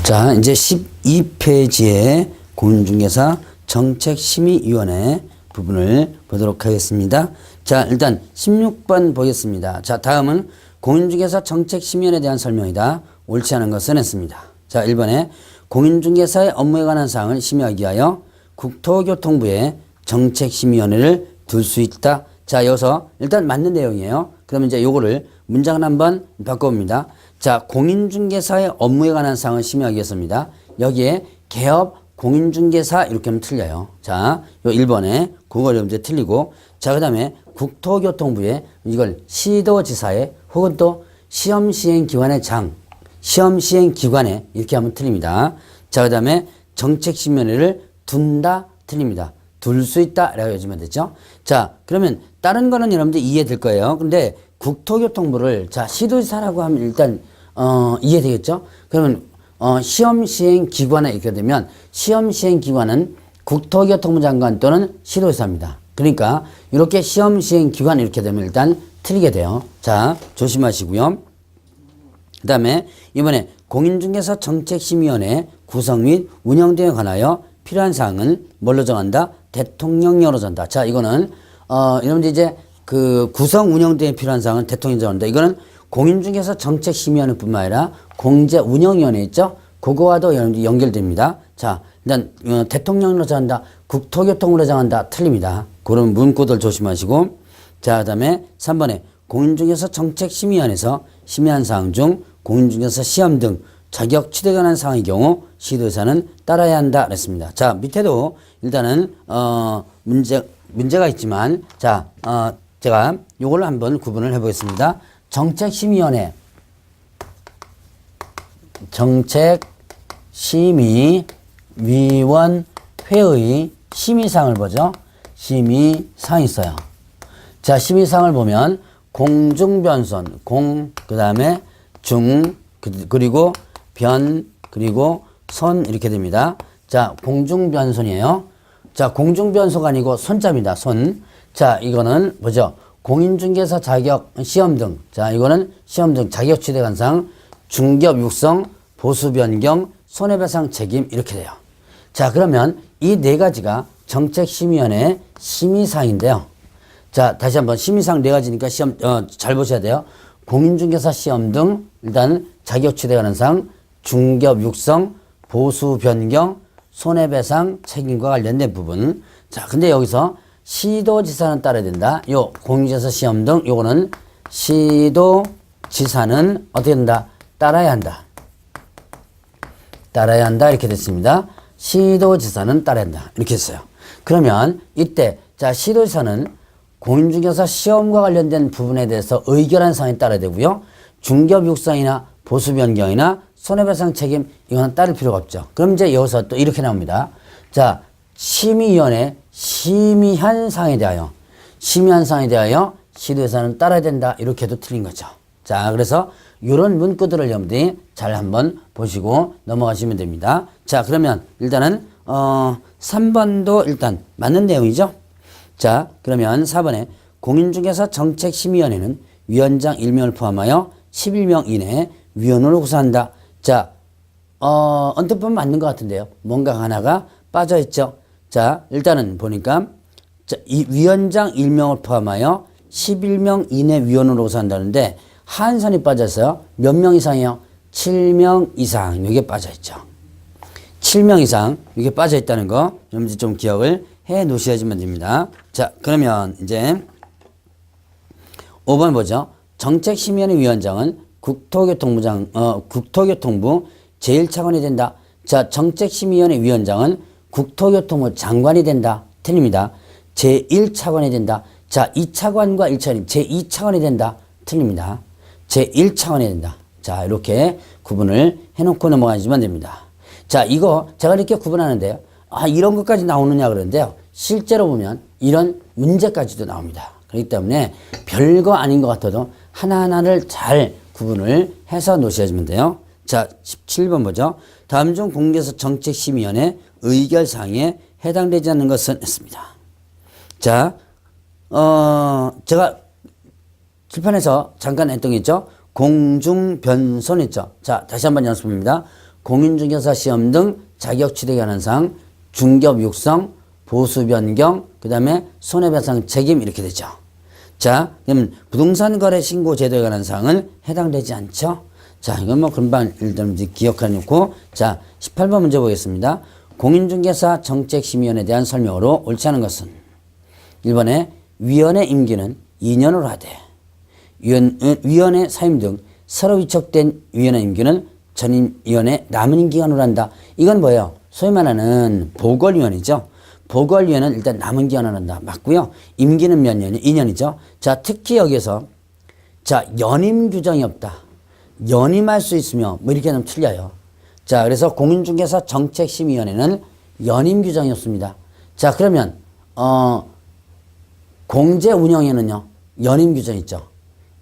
자, 이제 12페이지에 공인중개사 정책심의위원회 부분을 보도록 하겠습니다. 자, 일단 16번 보겠습니다. 자, 다음은 공인중개사 정책심의위원회에 대한 설명이다. 옳지 않은 것은 했습니다. 자, 1번에 공인중개사의 업무에 관한 사항을 심의하기 위하여 국토교통부에 정책심의위원회를 둘 수 있다. 자, 여기서 일단 맞는 내용이에요. 그러면 이제 요거를 문장을 한번 바꿔봅니다. 자, 공인중개사의 업무에 관한 사항을 심의하기 위해서입니다. 여기에 개업 공인중개사 이렇게 하면 틀려요. 자, 요 1번에 그걸 이제 틀리고, 자, 그 다음에 국토교통부에 이걸 시도지사에 혹은 또 시험시행기관의 시험시행기관에 이렇게 하면 틀립니다. 자, 그 다음에 정책심의위원회를 둔다 틀립니다. 둘 수 있다 라고 해주면 되죠. 자, 그러면 다른 거는 여러분들 이해될 거예요. 근데 국토교통부를 자 시도지사라고 하면 일단 이해되겠죠. 그러면 시험시행기관에 이렇게 되면 시험시행기관은 국토교통부 장관 또는 시도지사입니다. 그러니까 이렇게 시험시행기관 이렇게 되면 일단 틀리게 돼요. 자, 조심하시고요. 그 다음에 이번에 공인중개사 정책심의위원회 구성 및 운영 등에 관하여 필요한 사항은 뭘로 정한다? 대통령령으로 정한다. 자, 이거는 여러분들 이제 그 구성 운영 등에 필요한 사항은 대통령이 정한다. 이거는 공인중개사 정책심의위원회뿐만 아니라 공제운영위원회 있죠? 그거와도 여러분들 연결됩니다. 자, 일단 대통령으로 정한다, 국토교통부로 정한다, 틀립니다. 그런 문구들 조심하시고, 자, 그다음에 3번에 공인중개사 정책심의위원회에서 심의한 사항 중 공인중개사 시험 등 자격 취득에 관한 사항의 경우 시도지사는 따라야 한다 그랬습니다. 자, 밑에도 일단은 문제가 있지만, 자, 제가 요걸 한번 구분을 해보겠습니다. 정책심의위원회, 정책심의위원회의 심의사항을 보죠. 심의사항이 있어요. 자, 심의사항을 보면 공중변선, 그 다음에 그리고 변, 그리고 선 이렇게 됩니다. 자, 공중변선이에요. 자, 공중변소가 아니고 손자입니다. 손. 자, 이거는 뭐죠? 공인중개사 자격 시험 등. 자, 이거는 시험 등 자격 취득 관상, 중개업 육성, 보수 변경, 손해배상 책임 이렇게 돼요. 자, 그러면 이 네 가지가 정책심의위원회 심의사항인데요. 자, 다시 한번 심의사항 네 가지니까 시험 잘 보셔야 돼요. 공인중개사 시험 등 일단 자격 취득 관상, 중개업 육성, 보수 변경, 손해배상 책임과 관련된 부분. 자, 근데 여기서 시도지사는 따라야 된다. 요 공인중개사 시험 등 요거는 시도지사는 어떻게 된다? 따라야 한다. 따라야 한다 이렇게 됐습니다. 시도지사는 따라야 한다 이렇게 했어요. 그러면 이때 자, 시도지사는 공인중개사 시험과 관련된 부분에 대해서 의결한 사항에 따라야 되고요. 중개업 육성이나 보수 변경이나 손해배상 책임 이거는 따를 필요가 없죠. 그럼 이제 여기서 또 이렇게 나옵니다. 자, 심의위원회 심의한 사항에 대하여 시도지사는 따라야 된다 이렇게도 틀린 거죠. 자, 그래서 이런 문구들을 여러분들이 잘 한번 보시고 넘어가시면 됩니다. 자, 그러면 일단은 3번도 일단 맞는 내용이죠. 자, 그러면 4번에 공인중개사 정책심의위원회는 위원장 1명을 포함하여 11명 이내에 위원으로 구성한다. 자, 언뜻 보면 맞는 것 같은데요. 뭔가 하나가 빠져있죠. 자, 일단은 보니까 자, 이 위원장 1명을 포함하여 11명 이내 위원으로 구성한다는데 한선이 빠져서요. 몇 명 이상이요? 7명 이상 이게 빠져있죠. 7명 이상 이게 빠져있다는 거 여러분들 좀 기억을 해 놓으셔야지만 됩니다. 자, 그러면 이제 5번 보죠. 정책심의위원회 위원장은 국토교통부 제1차관이 된다. 자, 정책심의위원회 위원장은 국토교통부 장관이 된다. 틀립니다. 제1차관이 된다. 자, 2차관과 1차관이 제2차관이 된다. 틀립니다. 제1차관이 된다. 자, 이렇게 구분을 해놓고 넘어가시면 됩니다. 자, 이거 제가 이렇게 구분하는데요. 아, 이런 것까지 나오느냐 그러는데요. 실제로 보면 이런 문제까지도 나옵니다. 그렇기 때문에 별거 아닌 것 같아도 하나하나를 잘 구분을 해서 놓으셔야지만 돼요. 자, 17번 보죠. 다음 중 공개서 정책심의위원회 의결사항에 해당되지 않는 것은 했습니다. 자, 제가 칠판에서 잠깐 했던 게 있죠. 공중변손 있죠. 자, 다시 한번 연습합니다. 공인중개사 시험 등 자격 취득에 관한 사항, 중개업 육성, 보수 변경, 그 다음에 손해배상 책임 이렇게 되죠. 자, 그럼 부동산 거래 신고 제도에 관한 사항은 해당되지 않죠. 자, 이건 뭐 금방 일단 기억해 놓고, 자, 18번 문제 보겠습니다. 공인중개사 정책심의위원회에 대한 설명으로 옳지 않은 것은 1번에 위원회 임기는 2년으로 하되 위원회 사임 등 서로 위촉된 위원회 임기는 전임 위원회 남은 기간으로 한다. 이건 뭐예요? 소위 말하는 보궐위원이죠. 보궐위원회는 일단 남은 기간으로 한다. 맞고요. 임기는 몇 년이? 2년이죠. 자, 특히 여기서 자, 연임 규정이 없다. 연임할 수 있으며 뭐 이렇게 하면 틀려요. 자, 그래서 공인중개사 정책심의위원회는 연임 규정이 없습니다. 자, 그러면 공제 운영에는요 연임 규정이 있죠.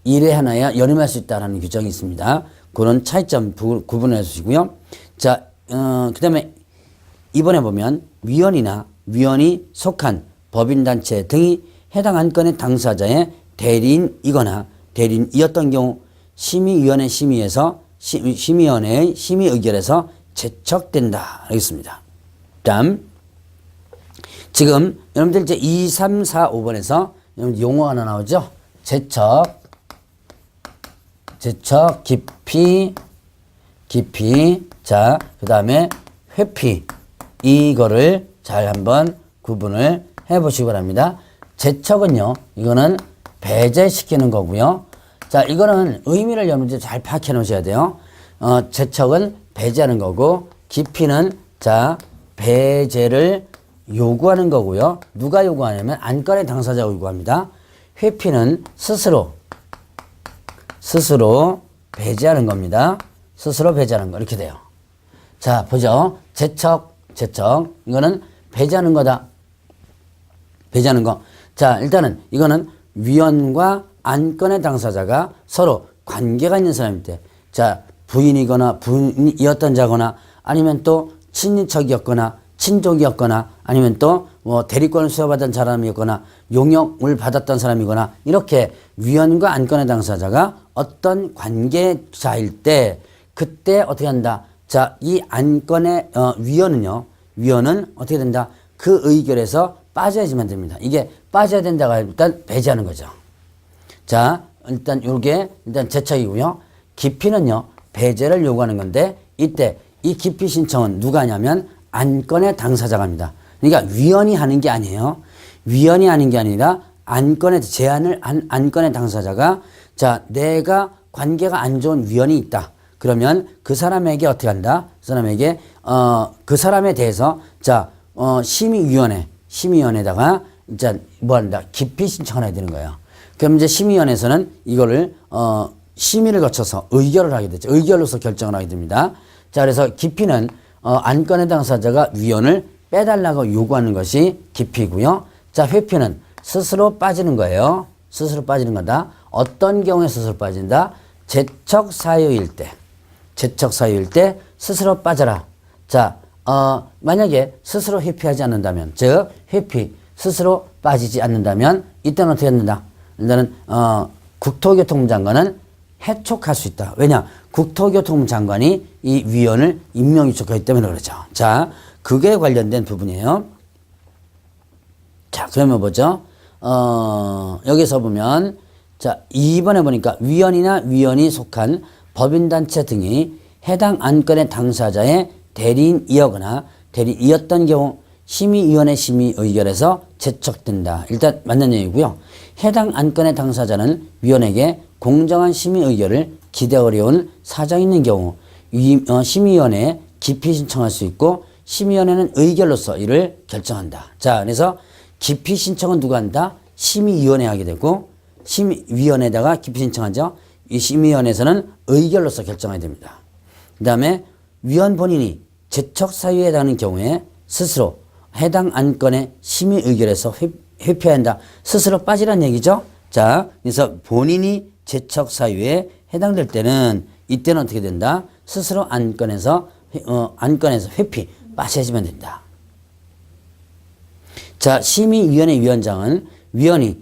1회 하나야 연임할 수 있다라는 규정이 있습니다. 그런 차이점 구분해 주시고요. 자, 그 다음에 이번에 보면 위원이나 위원이 속한 법인단체 등이 해당 안건의 당사자의 대리인이거나 대리인이었던 경우 심의위원회 심의위원회의 심의 의결에서 제척된다. 알겠습니다. 다음 지금 여러분들 이제 2, 3, 4, 5번에서 용어 하나 나오죠. 제척, 깊이, 자, 그 다음에 회피. 이거를 잘 한번 구분을 해 보시기 바랍니다. 제척은요, 이거는 배제시키는 거고요. 자, 이거는 의미를 여러분들 잘 파악해 놓으셔야 돼요. 제척은 배제하는 거고, 깊이는 자, 배제를 요구하는 거고요. 누가 요구하냐면 안건의 당사자가 요구합니다. 회피는 스스로 배제하는 겁니다. 스스로 배제하는 거 이렇게 돼요. 자, 보죠. 제척 이거는 배제하는 거다. 배제하는 거. 자, 일단은 이거는 위원과 안건의 당사자가 서로 관계가 있는 사람일 때, 자, 부인이거나 부인이었던 자거나 아니면 또 친인척이었거나 친족이었거나 아니면 또 뭐 대리권을 수여받은 사람이었거나 용역을 받았던 사람이거나 이렇게 위원과 안건의 당사자가 어떤 관계자일 때 그때 어떻게 한다? 자, 이 안건의 위원은 어떻게 된다? 그 의결에서 빠져야지만 됩니다. 이게 빠져야 된다가 일단 배제하는 거죠. 자, 일단 요게 일단 제척이고요. 깊이는요, 배제를 요구하는 건데 이때 이 깊이 신청은 누가 하냐면 안건의 당사자가 합니다. 그러니까 위원이 하는 게 아니에요. 위원이 하는 게 아니라 안건의 제안을 안건의 당사자가 자, 내가 관계가 안 좋은 위원이 있다. 그러면 그 사람에게 어떻게 한다? 그 사람에게 그 사람에 대해서 자, 심의위원회에다가 이제 뭐 한다? 깊이 신청을 해야 되는 거예요. 그럼 이제 심의위원회에서는 이거를 심의를 거쳐서 의결을 하게 되죠. 의결로서 결정을 하게 됩니다. 자, 그래서 깊이는 안건의 당사자가 위원을 빼달라고 요구하는 것이 깊이고요. 자, 회피는 스스로 빠지는 거예요. 스스로 빠지는 거다. 어떤 경우에 스스로 빠진다? 제척 사유일 때 스스로 빠져라. 자, 만약에 스스로 회피하지 않는다면, 즉 회피 스스로 빠지지 않는다면 이때는 어떻게 된다? 일단은 국토교통부 장관은 해촉할 수 있다. 왜냐? 국토교통부 장관이 이 위원을 임명 위촉하기 때문에 그렇죠. 자, 그게 관련된 부분이에요. 자, 그러면 보죠. 여기서 보면 자, 2번에 보니까 위원이나 위원이 속한 법인단체 등이 해당 안건의 당사자의 대리인이거나 대리인이었던 경우 심의위원회 심의 의결에서 제척된다. 일단 맞는 얘기고요. 해당 안건의 당사자는 위원에게 공정한 심의 의결을 기대어려운 사정이 있는 경우 심의위원회에 깊이 신청할 수 있고 심의위원회는 의결로서 이를 결정한다. 자, 그래서 깊이 신청은 누가 한다? 심의위원회 하게 되고 심의위원회에다가 깊이 신청하죠. 이 심의위원회에서는 의결로서 결정해야 됩니다. 그 다음에 위원 본인이 제척 사유에 해당하는 경우에 스스로 해당 안건의 심의 의결에서 회피해야 한다. 스스로 빠지란 얘기죠. 자, 그래서 본인이 제척 사유에 해당될 때는 이때는 어떻게 된다? 스스로 안건에서 회피 빠져야지만 된다. 자, 심의위원회 위원장은 위원이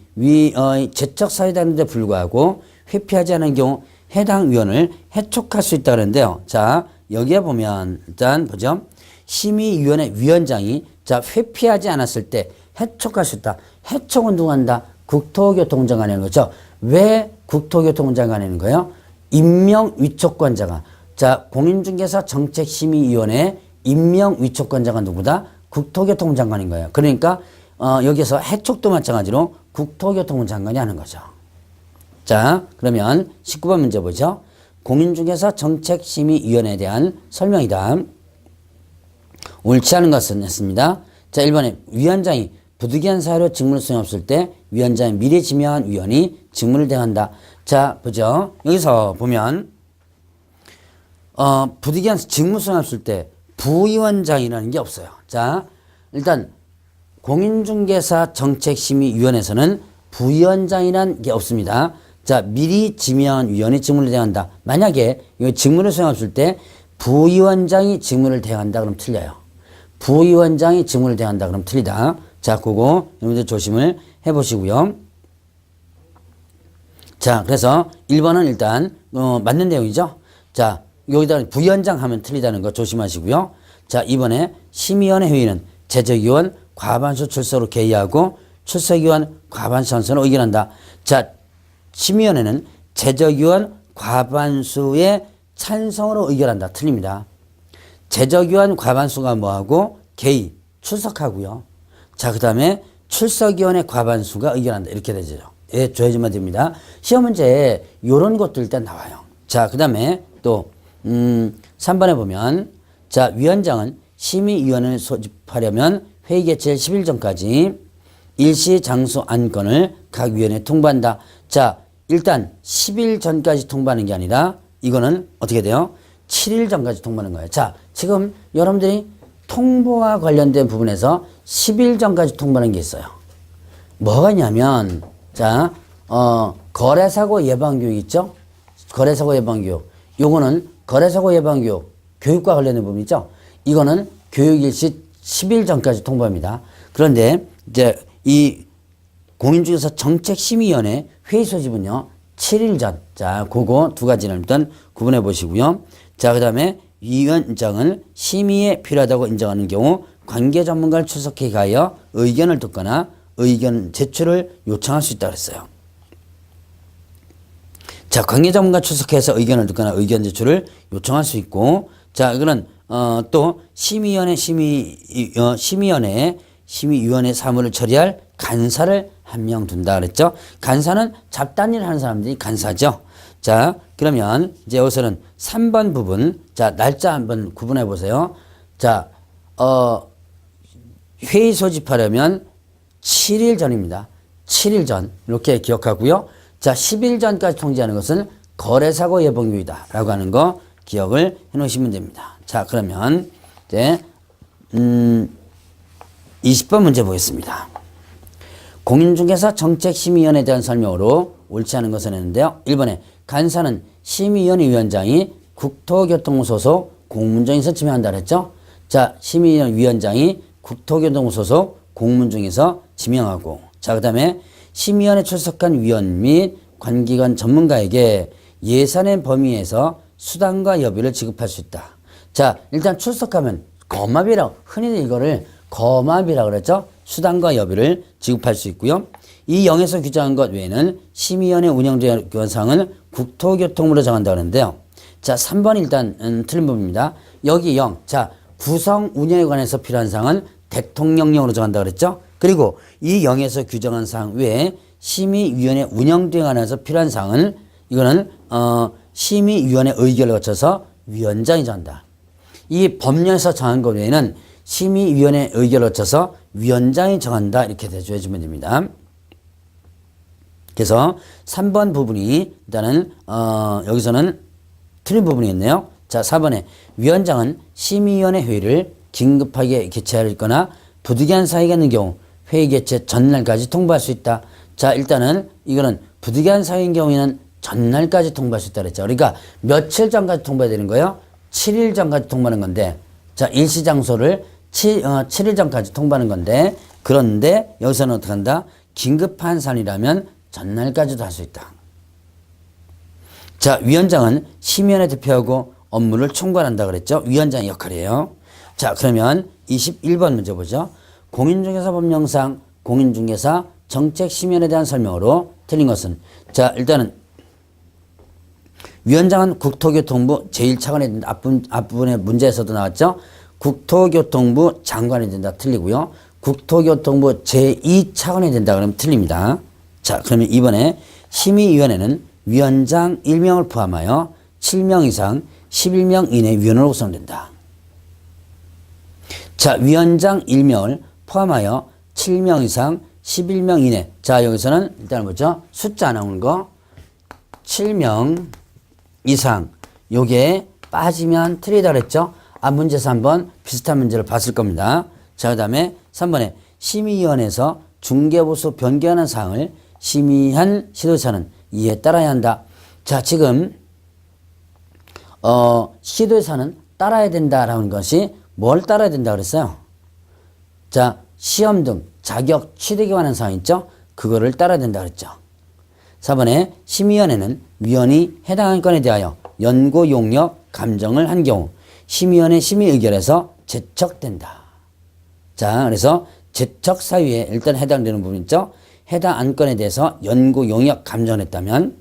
제척 사유라는데 불구하고 회피하지 않은 경우 해당 위원을 해촉할 수 있다는데요. 자, 여기에 보면 일단 보죠. 심의위원회 위원장이 자 회피하지 않았을 때 해촉할 수 있다. 해촉은 누가 한다? 국토교통장관이 하는 거죠. 왜 국토교통장관이 하는 거예요? 임명위촉권자가 자 공인중개사 정책심의위원회 임명위촉권자가 누구다? 국토교통장관인 거예요. 그러니까 여기서 해촉도 마찬가지로 국토교통장관이 하는 거죠. 자 그러면 19번 문제 보죠. 공인중개사 정책심의위원회에 대한 설명이다. 옳지 않은 것은 했습니다. 자 1번에 위원장이 부득이한 사유로 직무를 수행했을 때 위원장이 미리 지명한 위원이 직무를 대행한다. 자 보죠. 여기서 보면 부득이한 직무 수행했을 때 부위원장이라는 게 없어요. 자 일단 공인중개사 정책심의위원회에서는 부위원장이라는 게 없습니다. 자 미리 지명한 위원이 직무를 대행한다. 만약에 이 직무를 수행했을 때 부위원장이 직무를 대행한다 그러면 틀려요. 부위원장이 직무를 대행한다 그러면 틀리다. 자 그거 여러분들 조심을 해보시고요. 자 그래서 1번은 일단 맞는 내용이죠. 자 여기다 부위원장 하면 틀리다는 거 조심하시고요. 자 이번에 심의위원회 회의는 제적위원 과반수 출석으로 개의하고 출석위원 과반수 찬성으로 의결한다. 자 심의위원회는 제적위원 과반수의 찬성으로 의결한다. 틀립니다. 제적위원 과반수가 뭐하고 개의 출석하고요. 자 그 다음에 출석위원회 과반수가 의결한다. 이렇게 되죠. 예, 줘야지만 됩니다. 시험 문제에 이런 것도 일단 나와요. 자 그 다음에 또 3번에 보면 자 위원장은 심의위원회를 소집하려면 회의 개최 10일 전까지 일시 장소 안건을 각 위원회에 통보한다. 자 일단 10일 전까지 통보하는 게 아니라 이거는 어떻게 돼요? 7일 전까지 통보하는 거예요. 자 지금 여러분들이 통보와 관련된 부분에서 10일 전까지 통보하는 게 있어요. 뭐가 있냐면 자 거래사고 예방교육 있죠? 거래사고 예방교육 요거는 거래사고 예방교육 교육과 관련된 부분 있죠? 이거는 교육일시 10일 전까지 통보합니다. 그런데 이제 이 공인중개사 정책심의위원회 회의 소집은요 7일 전. 자 그거 두 가지를 일단 구분해 보시고요. 자 그 다음에 위원장은 심의에 필요하다고 인정하는 경우 관계 전문가를 출석해 가하여 의견을 듣거나 의견 제출을 요청할 수 있다고 했어요. 자 관계 전문가 출석해서 의견을 듣거나 의견 제출을 요청할 수 있고 자 이거는 또 심의위원회 심의위원회 사무를 처리할 간사를 한 명 둔다 그랬죠. 간사는 잡다일 하는 사람들이 간사죠. 자 그러면 이제 여기서는 3번 부분 자 날짜 한번 구분해 보세요. 자 회의 소집하려면 7일 전입니다. 7일 전 이렇게 기억하고요. 자 10일 전까지 통지하는 것은 거래사고 예방교육이다 라고 하는 거 기억을 해 놓으시면 됩니다. 자 그러면 이제 20번 문제 보겠습니다. 공인중개사 정책심의위원회에 대한 설명으로 옳지 않은 것을 했는데요. 1번에 간사는 심의위원회 위원장이 국토교통 소속 공문중에서 지명한다 그랬죠. 자 심의위원회 위원장이 국토교통 소속 공문중에서 지명하고 자 그 다음에 심의위원회 출석한 위원 및 관기관 전문가에게 예산의 범위에서 수당과 여비를 지급할 수 있다. 자 일단 출석하면 거마비라고 흔히들 이거를 거마비라고 그랬죠. 수당과 여비를 지급할 수 있고요. 이 영에서 규정한 것 외에는 심의위원회 운영기관 사항은 국토교통부로 정한다 하는데요. 자 3번 일단 틀린 부분입니다. 여기 0. 자 구성 운영에 관해서 필요한 사항은 대통령령으로 정한다 그랬죠. 그리고 이 0에서 규정한 사항 외에 심의위원회 운영 등에 관해서 필요한 사항은 이거는 심의위원회 의결을 거쳐서 위원장이 정한다. 이 법령에서 정한 것 외에는 심의위원회 의결을 거쳐서 위원장이 정한다. 이렇게 대조해주면 됩니다. 그래서 3번 부분이 일단은 여기서는 틀린 부분이겠네요. 자 4번에 위원장은 심의위원회 회의를 긴급하게 개최하거나 부득이한 사유가 있는 경우 회의 개최 전날까지 통보할 수 있다. 자 일단은 이거는 부득이한 사유인 경우에는 전날까지 통보할 수 있다 그랬죠. 그러니까 며칠 전까지 통보해야 되는 거예요. 7일 전까지 통보하는 건데 자 일시 장소를 7일 전까지 통보하는 건데 그런데 여기서는 어떻게 한다? 긴급한 사안이라면 전날까지도 할 수 있다. 자 위원장은 심의위원회 대표하고 업무를 총괄한다 그랬죠. 위원장의 역할이에요. 자, 그러면 21번 문제 보죠. 공인중개사 법령상 공인중개사 정책심의원에 대한 설명으로 틀린 것은, 자, 일단은 위원장은 국토교통부 제1차관이 된다. 앞부분의 문제에서도 나왔죠. 국토교통부 장관이 된다. 틀리고요. 국토교통부 제2차관이 된다. 그러면 틀립니다. 자, 그러면 이번에 심의위원회는 위원장 1명을 포함하여 7명 이상 11명 이내 위원으로 구성된다. 자, 위원장 1명을 포함하여 7명 이상 11명 이내. 자, 여기서는 일단 뭐죠? 숫자 나오는 거 7명 이상. 요게 빠지면 틀리다 그랬죠? 앞 문제에서 한번 비슷한 문제를 봤을 겁니다. 자, 그 다음에 3번에 심의위원회에서 중개보수 변경하는 사항을 심의한 시도사는 이에 따라야 한다. 자, 지금 시도사는 따라야 된다라는 것이 뭘 따라야 된다 그랬어요? 자, 시험 등 자격 취득에 관한 사항 있죠? 그거를 따라야 된다 그랬죠. 4번에 심의위원회는 위원이 해당 안건에 대하여 연구 용역 감정을 한 경우 심의위원회 심의 의결에서 제척된다. 자, 그래서 제척 사유에 일단 해당되는 부분 있죠? 해당 안건에 대해서 연구 용역 감정을 했다면,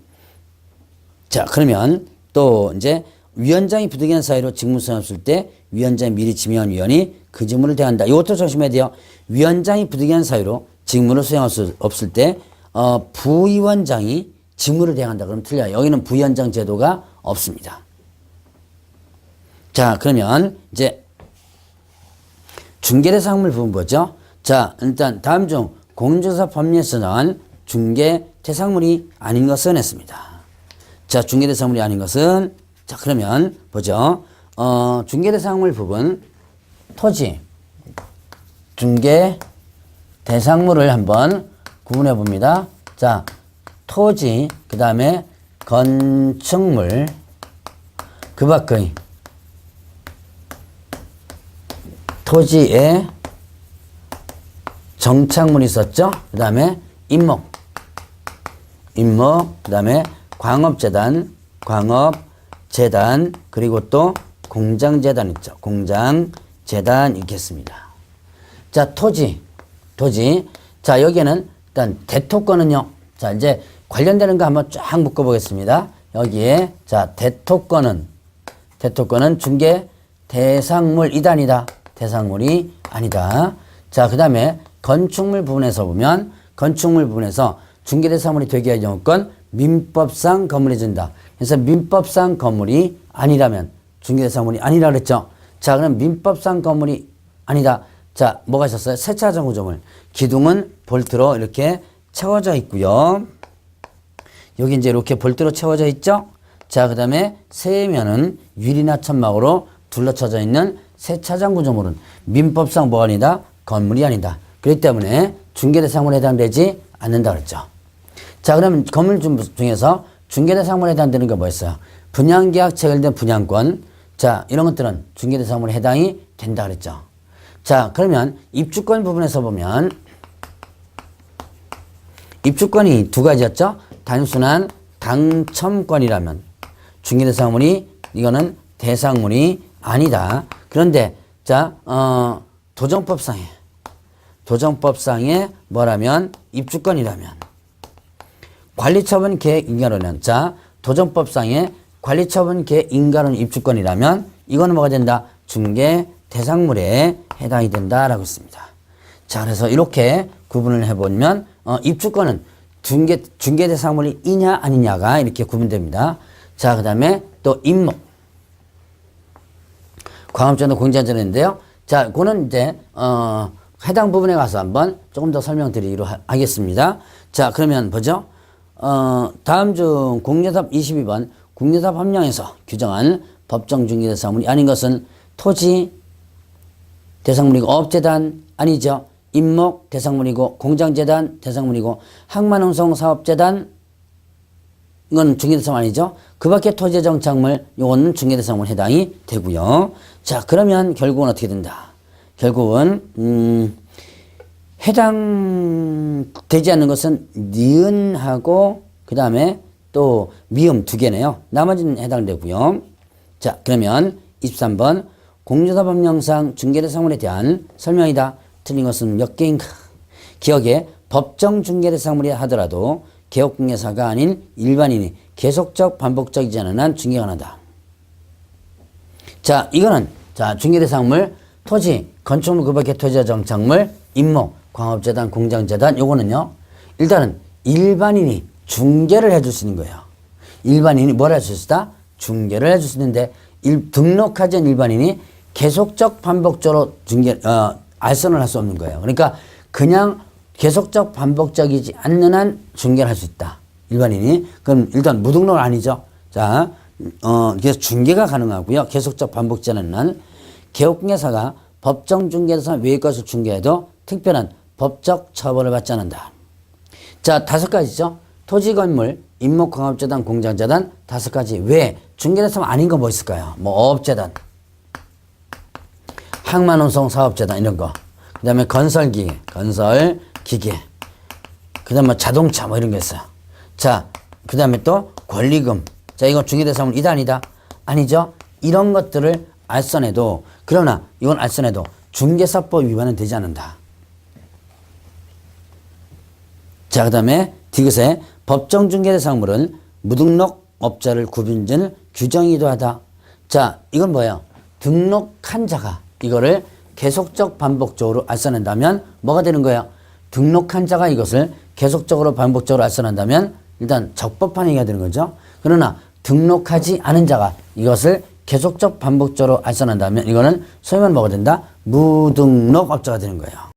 자, 그러면 또 이제 위원장이 부득이한 사유로 직무 수행 없을 때 위원장이 미리 지명한 위원이 그 직무를 대한다. 이것도 조심해야 돼요. 위원장이 부득이한 사유로 직무를 수행할 수 없을 때 부위원장이 직무를 대한다. 그럼 틀려요. 여기는 부위원장 제도가 없습니다. 자, 그러면 이제 중개대상물 부분 보죠. 자, 일단 다음 중 공인중개사 법률에서 나온 중개대상물이 아닌 것은 했습니다. 자, 중개대상물이 아닌 것은, 자, 그러면 보죠. 중개대상물 부분 토지 중개대상물을 한번 구분해 봅니다. 자, 토지, 그 다음에 건축물, 그 밖의 토지에 정착물이 있었죠. 그 다음에 임목, 그 다음에 광업재단, 그리고 또 공장재단 있죠. 공장재단 있겠습니다. 자, 토지. 자, 여기에는 일단 대토권은요. 자, 이제 관련되는 거 한번 쫙 묶어보겠습니다. 여기에, 자, 대토권은 중개 대상물이다, 아니다. 대상물이 아니다. 자, 그 다음에 건축물 부분에서 보면, 건축물 부분에서 중개대상물이 되게 할 요건 민법상 건물이 준다. 그래서 민법상 건물이 아니라면 중개대상물이 아니라 그랬죠. 자, 그럼 민법상 건물이 아니다. 자, 뭐가 있었어요? 세차장 구조물. 기둥은 볼트로 이렇게 채워져 있고요. 여기 이제 이렇게 볼트로 채워져 있죠. 자, 그 다음에 세면은 유리나 천막으로 둘러쳐져 있는 세차장 구조물은 민법상 뭐가 아니다? 건물이 아니다. 그렇기 때문에 중개대상물에 해당되지 않는다 그랬죠. 자, 그러면 건물 중에서 중개대상물에 해당되는 게 뭐였어요? 분양계약 체결된 분양권. 자, 이런 것들은 중개대상물에 해당이 된다 그랬죠. 자, 그러면 입주권 부분에서 보면 입주권이 두 가지였죠. 단순한 당첨권이라면 중개대상물이, 이거는 대상물이 아니다. 그런데 자, 도정법상에 뭐라면 입주권이라면, 관리처분 계획 인가로는, 자, 도정법상에 관리처분 계획 인가로는 입주권이라면 이거는 뭐가 된다? 중개 대상물에 해당이 된다라고 했습니다. 자, 그래서 이렇게 구분을 해보면 입주권은 중개 대상물이 이냐 아니냐가 이렇게 구분됩니다. 자, 그 다음에 또 임목, 광업전도 공장전인데요. 자, 그거는 이제 해당 부분에 가서 한번 조금 더 설명드리도록 하겠습니다. 자, 그러면 보죠. 다음 중 국내법 22번 국내법 법령에서 규정한 법정 중개대상물이 아닌 것은 토지 대상물이고, 업재단 아니죠. 임목 대상물이고, 공장재단 대상물이고, 항만운송사업재단 이건 중개대상물 아니죠. 그 밖에 토지 정착물 요거는 중개대상물 해당이 되고요. 자, 그러면 결국은 어떻게 된다? 결국은 해당되지 않는 것은 니은하고 그 다음에 또 미음 두 개네요. 나머지는 해당되고요. 자, 그러면 23번 공조사 법령상 중개대상물에 대한 설명이다. 틀린 것은 몇 개인가? 기억에 법정 중개대상물이 하더라도 개업공개사가 아닌 일반인이 계속적 반복적이지 않은 한 중개가 한다. 자, 이거는 자 중개대상물 토지, 건축물 그 밖에 토지와 정착물, 임목, 광업재단, 공장재단 요거는요. 일단은 일반인이 중개를 해줄 수 있는 거예요. 일반인이 뭘 할 수 있다? 중개를 해줄 수 있는데 등록하지 않은 일반인이 계속적 반복적으로 알선을 할 수 없는 거예요. 그러니까 그냥 계속적 반복적이지 않는 한 중개를 할 수 있다. 일반인이. 그럼 일단 무등록은 아니죠. 자, 그래서 중개가 가능하고요. 계속적 반복지 않는 한 개업공개사가 법정 중개에서 외의 것을 중개해도 특별한 법적 처벌을 받지 않는다. 자, 5가지죠. 토지, 건물, 임목, 광업재단, 공장재단 5가지 외에 중개대상 아닌 거 뭐 있을까요? 뭐 어업재단, 항만운송 사업재단 이런 거. 그 다음에 건설기계, 그 다음에 자동차 뭐 이런 게 있어요. 자, 그 다음에 또 권리금. 자, 이건 중개대상물 이다 아니다? 아니죠. 이런 것들을 알선해도, 그러나 이건 알선해도 중개사법 위반은 되지 않는다. 자, 그 다음에 디귿에 법정 중개대상물은 무등록 업자를 구분짓는 규정이기도 하다. 자, 이건 뭐예요? 등록한 자가 이거를 계속적 반복적으로 알선한다면 뭐가 되는 거예요? 등록한 자가 이것을 계속적으로 반복적으로 알선한다면 일단 적법한 행위가 되는 거죠. 그러나 등록하지 않은 자가 이것을 계속적 반복적으로 알선한다면 이거는 소위 말하면 뭐가 된다? 무등록 업자가 되는 거예요.